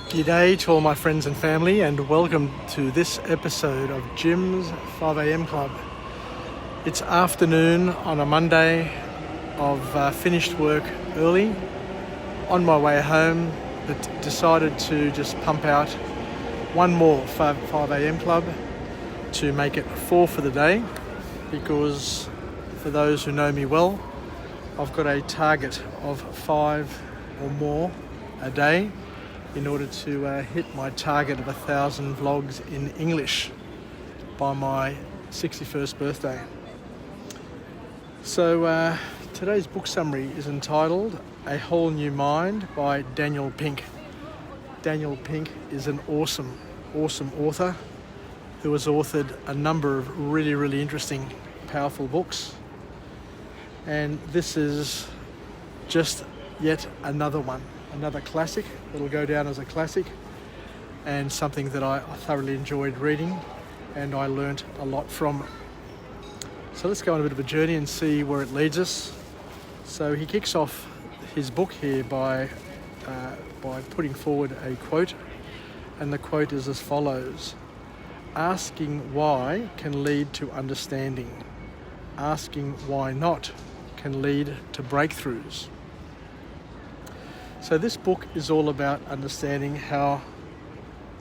G'day to all my friends and family, and welcome to this episode of Jim's 5am Club. It's afternoon on a Monday. I've finished work early, on my way home, but decided to just pump out one more 5am Club to make it 4 for the day, because for those who know me well, I've got a target of 5 or more a day in order to hit my target of 1,000 vlogs in English by my 61st birthday. So today's book summary is entitled A Whole New Mind by Daniel Pink. Daniel Pink is an awesome author who has authored a number of really interesting, powerful books. And this is just yet another one. Another classic that'll go down as a classic, and something that I thoroughly enjoyed reading and I learnt a lot from. So let's go on a bit of a journey and see where it leads us. So he kicks off his book here by putting forward a quote, and the quote is as follows: "Asking why can lead to understanding. Asking why not can lead to breakthroughs." So this book is all about understanding how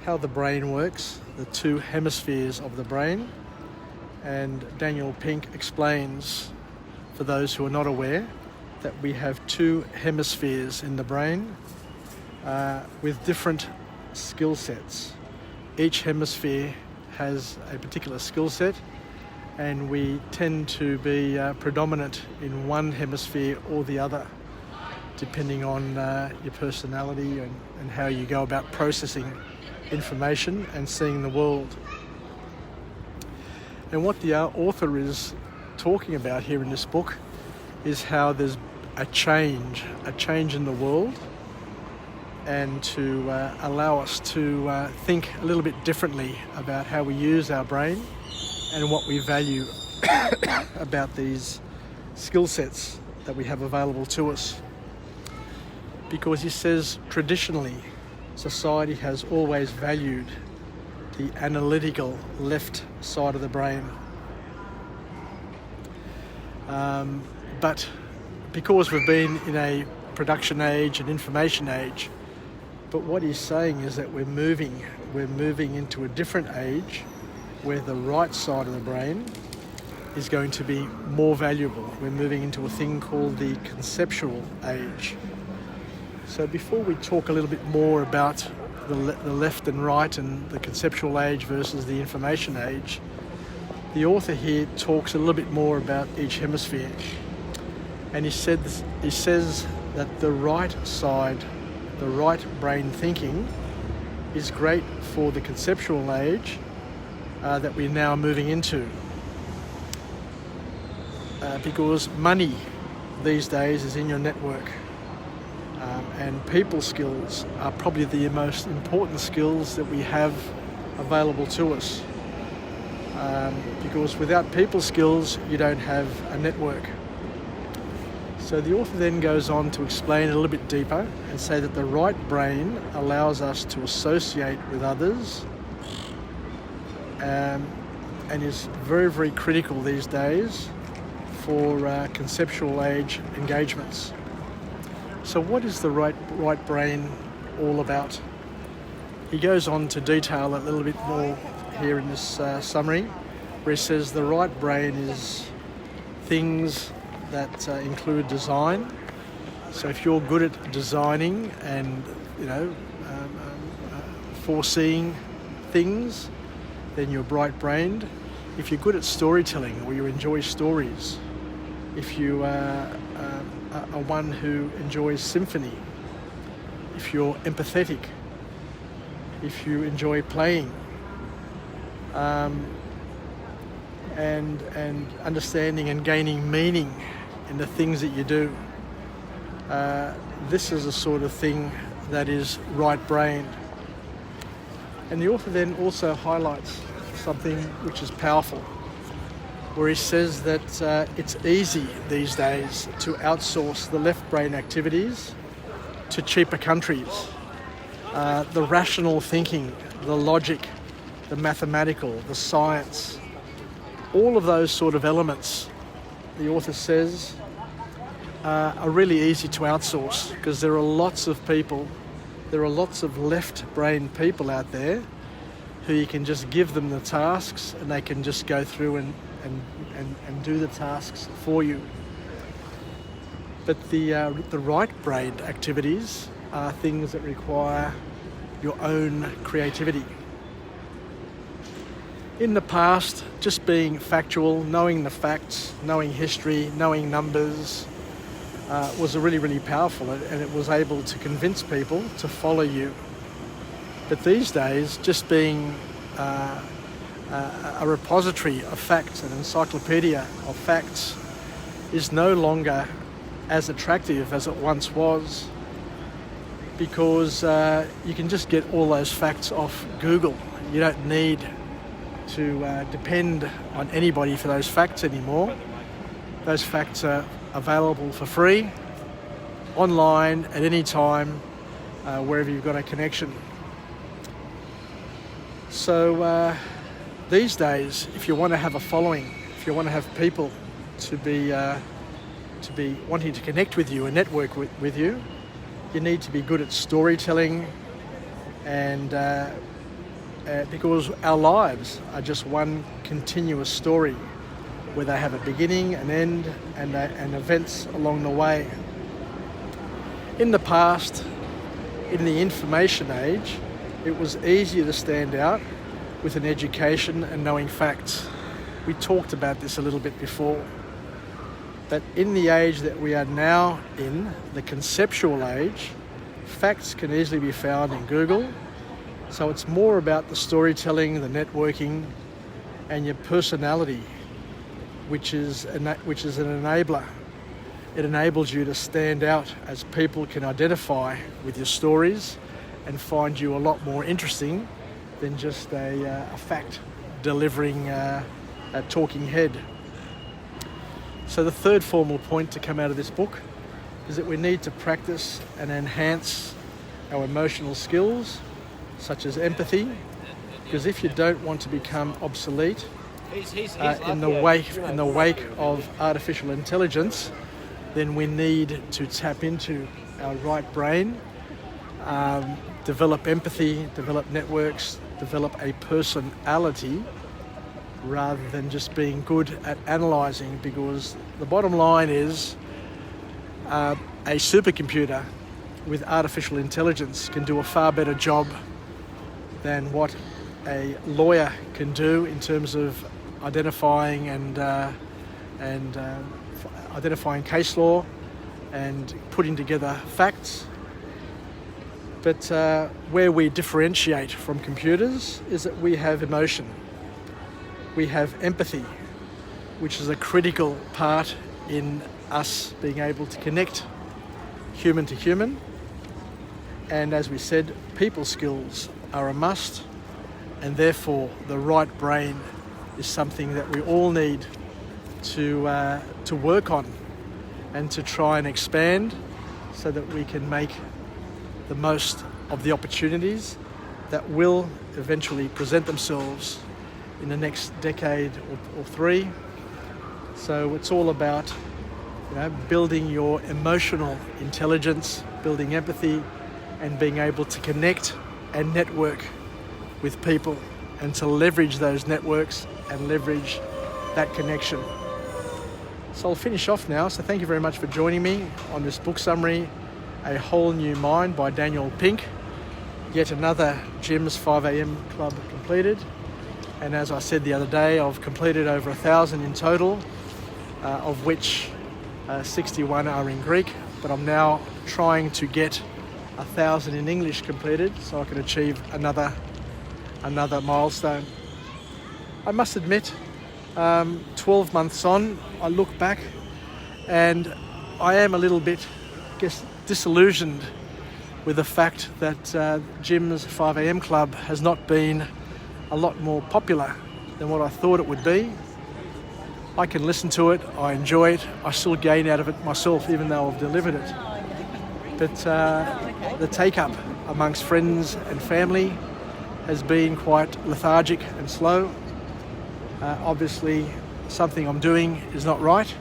the brain works, the two hemispheres of the brain. And Daniel Pink explains, for those who are not aware, that we have two hemispheres in the brain with different skill sets. Each hemisphere has a particular skill set, and we tend to be predominant in one hemisphere or the other, depending on your personality and how you go about processing information and seeing the world. And what the author is talking about here in this book is how there's a change in the world, and to allow us to think a little bit differently about how we use our brain and what we value about these skill sets that we have available to us. Because he says traditionally society has always valued the analytical left side of the brain. But because we've been in a production age and information age, but what he's saying is that we're moving into a different age where the right side of the brain is going to be more valuable. We're moving into a thing called the conceptual age. So before we talk a little bit more about the left and right and the conceptual age versus the information age, the author here talks a little bit more about each hemisphere. And he says that the right side, the right brain thinking, is great for the conceptual age that we're now moving into. Because money these days is in your network. And people skills are probably the most important skills that we have available to us. Because without people skills, you don't have a network. So the author then goes on to explain a little bit deeper and say that the right brain allows us to associate with others, and is very critical these days for conceptual age engagements. So what is the right brain all about? He goes on to detail a little bit more here in this summary, where he says the right brain is things that include design. So if you're good at designing and foreseeing things, then you're bright-brained. If you're good at storytelling, or you enjoy stories, if you are one who enjoys symphony, if you're empathetic, if you enjoy playing, and understanding and gaining meaning in the things that you do, this is the sort of thing that is right-brained. And the author then also highlights something which is powerful, where he says that it's easy these days to outsource the left brain activities to cheaper countries. the rational thinking, the logic, the mathematical, the science, all of those sort of elements, the author says, are really easy to outsource, because there are lots of left-brained people out there who you can just give them the tasks and they can just go through and do the tasks for you. But the right-brained activities are things that require your own creativity. In the past, just being factual, knowing the facts, knowing history, knowing numbers, was really, really powerful, and it was able to convince people to follow you. But these days, just being a repository of facts, an encyclopedia of facts, is no longer as attractive as it once was, because you can just get all those facts off Google. You don't need to depend on anybody for those facts anymore. Those facts are available for free, online, at any time, wherever you've got a connection. So these days, if you want to have a following, if you want to have people to be wanting to connect with you and network with you, you need to be good at storytelling, and because our lives are just one continuous story where they have a beginning, an end, and events along the way. In the past, in the information age, it was easier to stand out with an education and knowing facts. We talked about this a little bit before. But in the age that we are now in, the conceptual age, facts can easily be found in Google. So it's more about the storytelling, the networking, and your personality, which is an enabler. It enables you to stand out, as people can identify with your stories and find you a lot more interesting than just a fact delivering a talking head. So the third formal point to come out of this book is that we need to practice and enhance our emotional skills, such as empathy, because if you don't want to become obsolete in the wake of artificial intelligence, then we need to tap into our right brain, develop empathy, develop networks, develop a personality, rather than just being good at analysing, because the bottom line is a supercomputer with artificial intelligence can do a far better job than what a lawyer can do in terms of identifying and identifying case law and putting together facts. But where we differentiate from computers is that we have emotion. We have empathy, which is a critical part in us being able to connect human to human. And as we said, people skills are a must, and therefore the right brain is something that we all need to work on and to try and expand, so that we can make the most of the opportunities that will eventually present themselves in the next decade or three. So it's all about building your emotional intelligence, building empathy, and being able to connect and network with people, and to leverage those networks and leverage that connection. So I'll finish off now. So thank you very much for joining me on this book summary, A Whole New Mind by Daniel Pink. Yet another Jim's 5 a.m. club completed. And as I said the other day, I've completed over 1,000 in total, of which 61 are in Greek. But I'm now trying to get 1,000 in English completed, so I can achieve another milestone. I must admit, 12 months on, I look back and I am a little bit, disillusioned with the fact that Jim's 5 a.m. club has not been a lot more popular than what I thought it would be. I can listen to it, I enjoy it, I still gain out of it myself, even though I've delivered it. But the take-up amongst friends and family has been quite lethargic and slow. Obviously, something I'm doing is not right,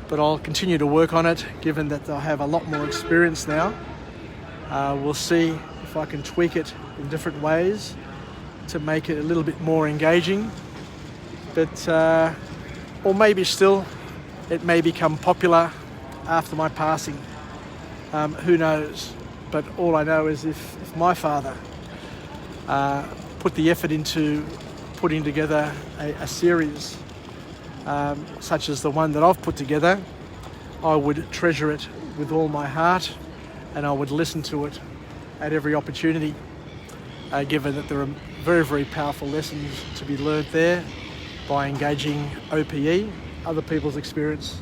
but I'll continue to work on it, given that I have a lot more experience now. We'll see if I can tweak it in different ways to make it a little bit more engaging. But, or maybe still, it may become popular after my passing. Who knows? But all I know is if my father put the effort into putting together a series such as the one that I've put together, I would treasure it with all my heart, and I would listen to it at every opportunity, given that there are very, very powerful lessons to be learned there by engaging OPE, other people's experience.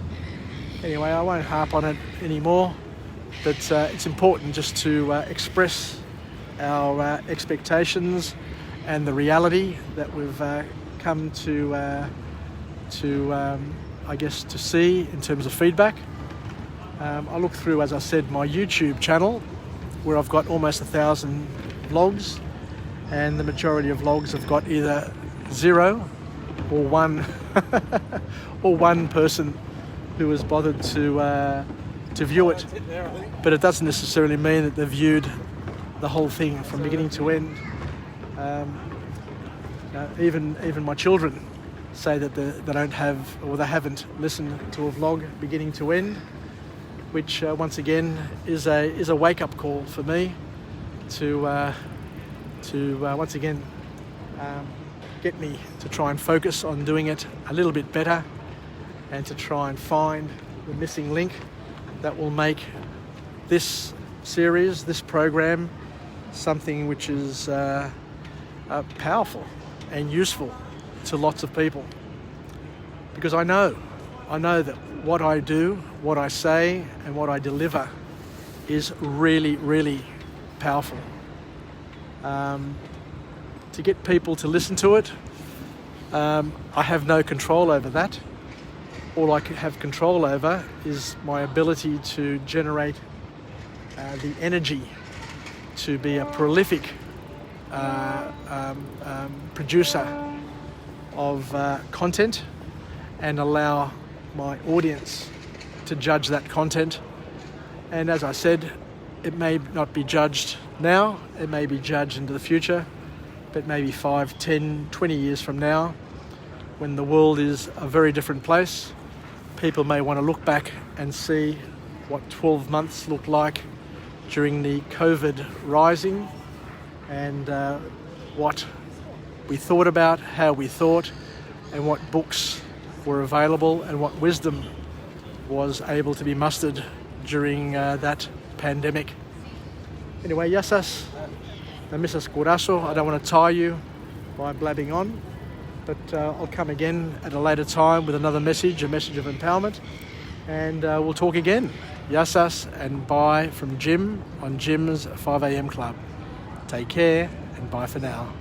Anyway, I won't harp on it anymore, but it's important just to express our expectations and the reality that we've come to I guess, to see in terms of feedback. I look through, as I said, my YouTube channel, where I've got almost 1,000 vlogs, and the majority of vlogs have got either 0 or 1 or 1 person who has bothered to view it. But it doesn't necessarily mean that they've viewed the whole thing from beginning to end. Even my children say that they don't have, or they haven't listened to a vlog beginning to end, which once again is a wake-up call for me to once again get me to try and focus on doing it a little bit better, and to try and find the missing link that will make this series, this program, something which is powerful and useful to lots of people. Because I know that what I do, what I say, and what I deliver is really, really powerful. To get people to listen to it, I have no control over that. All I have control over is my ability to generate the energy to be a prolific producer of content, and allow my audience to judge that content. And as I said, it may not be judged now, it may be judged into the future, but maybe 5, 10, 20 years from now, when the world is a very different place, people may want to look back and see what 12 months looked like during the COVID rising, and what we thought about, how we thought, and what books were available, and what wisdom was able to be mustered during that pandemic. Anyway, yasas, namisas kuraso. I don't want to tire you by blabbing on, but I'll come again at a later time with another message, a message of empowerment, and we'll talk again. Yasas and bye from Jim on Jim's 5am Club. Take care and bye for now.